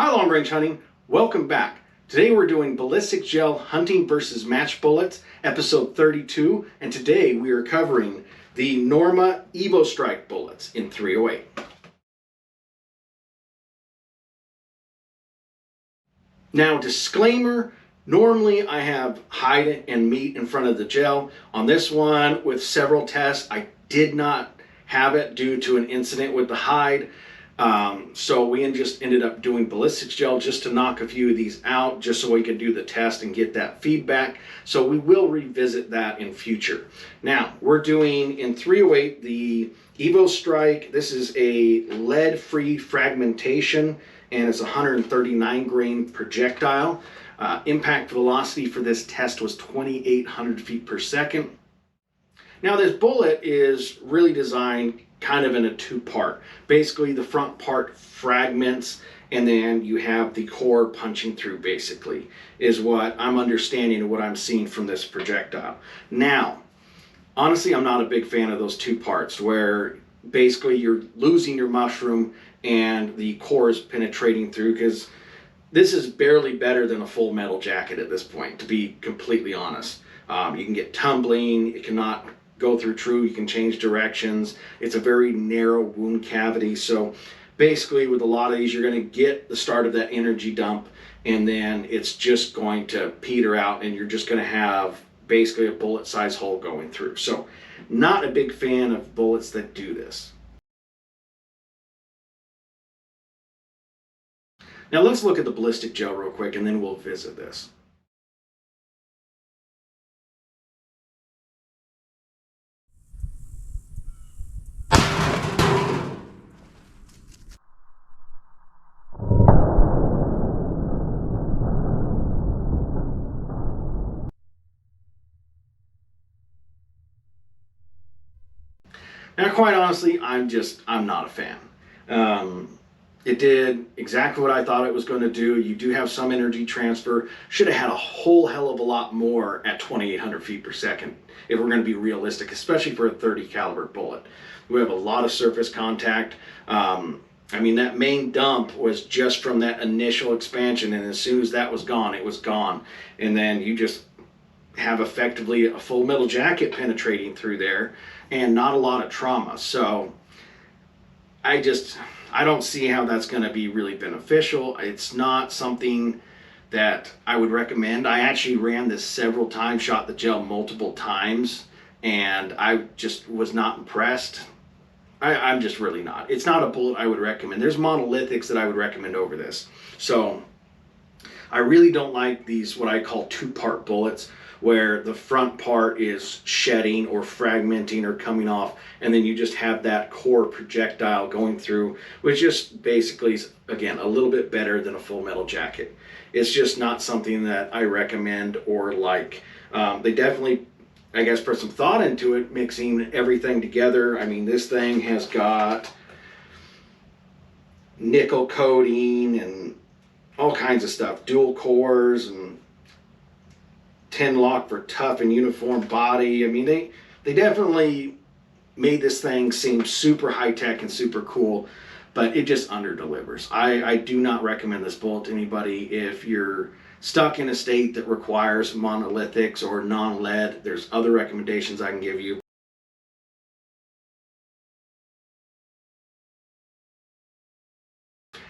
Hi long range hunting, welcome back. Today we're doing ballistic gel hunting versus match bullets, episode 32, and today we are covering the Norma evostrike bullets in 308. Now disclaimer, normally I have hide and meat in front of the gel. On this one, with several tests, I did not have it due to an incident with the hide. So we just ended up doing ballistics gel just to knock a few of these out, just so we could do the test and get that feedback. So we will revisit that in future. Now we're doing in 308 the evostrike. This is a lead-free fragmentation, and it's a 139 grain projectile. Impact velocity for this test was 2,800 feet per second. Now this bullet is really designed kind of in a two-part. Basically the front part fragments and then you have the core punching through, basically, is what I'm understanding and what I'm seeing from this projectile. Now, honestly, I'm not a big fan of those two parts where basically you're losing your mushroom and the core is penetrating through, because this is barely better than a full metal jacket at this point, to be completely honest. You can get tumbling, it cannot go through true, you can change directions. It's a very narrow wound cavity, so basically with a lot of these you're going to get the start of that energy dump and then it's just going to peter out and you're just going to have basically a bullet size hole going through. So not a big fan of bullets that do this. Now let's look at the ballistic gel real quick and then we'll visit this. Now, quite honestly, I'm not a fan. It did exactly what I thought it was going to do. You do have some energy transfer. Should have had a whole hell of a lot more at 2,800 feet per second if we're going to be realistic, especially for a 30 caliber bullet. We have a lot of surface contact. I mean, that main dump was just from that initial expansion, and as soon as that was gone, it was gone. And then you just have effectively a full metal jacket penetrating through there and not a lot of trauma. So I don't see how that's going to be really beneficial. It's not something that I would recommend. I actually ran this several times, shot the gel multiple times, and I just was not impressed. I'm just really not. It's not a bullet I would recommend. There's monolithics that I would recommend over this. So I really don't like these, what I call two-part bullets, where the front part is shedding or fragmenting or coming off, and then you just have that core projectile going through, which just basically is, again, a little bit better than a full metal jacket. It's just not something that I recommend or like. They definitely, I guess, put some thought into it, mixing everything together. I mean, this thing has got nickel coating and all kinds of stuff, dual cores and 10 lock for tough and uniform body. I mean, they definitely made this thing seem super high tech and super cool, but it just under delivers. I do not recommend this bullet to anybody. If you're stuck in a state that requires monolithics or non-lead, there's other recommendations I can give you.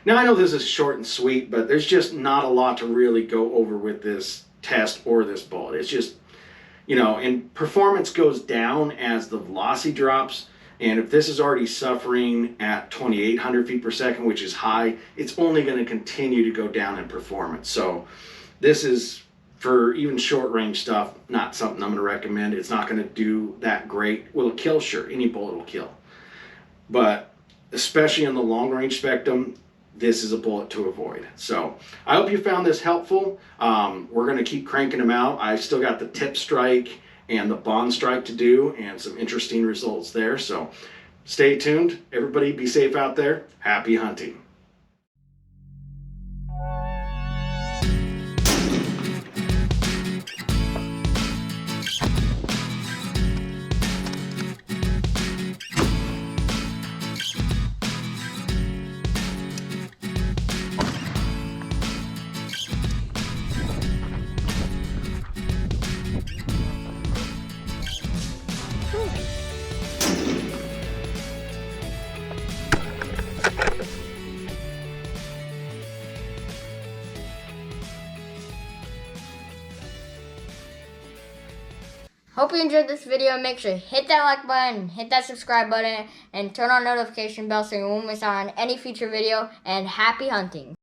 Now I know this is short and sweet, but there's just not a lot to really go over with this test or this bullet. It's just, you know, and performance goes down as the velocity drops, and if this is already suffering at 2,800 feet per second, which is high, it's only going to continue to go down in performance. So this is, for even short range stuff, not something I'm going to recommend. It's not going to do that great. Will it kill? Sure, any bullet will kill, but especially in the long range spectrum, this is a bullet to avoid. So I hope you found this helpful. We're going to keep cranking them out. I've still got the tip strike and the bond strike to do, and some interesting results there. So stay tuned. Everybody be safe out there. Happy hunting. Hope you enjoyed this video. Make sure to hit that like button, hit that subscribe button, and turn on notification bell so you won't miss out on any future video. And happy hunting!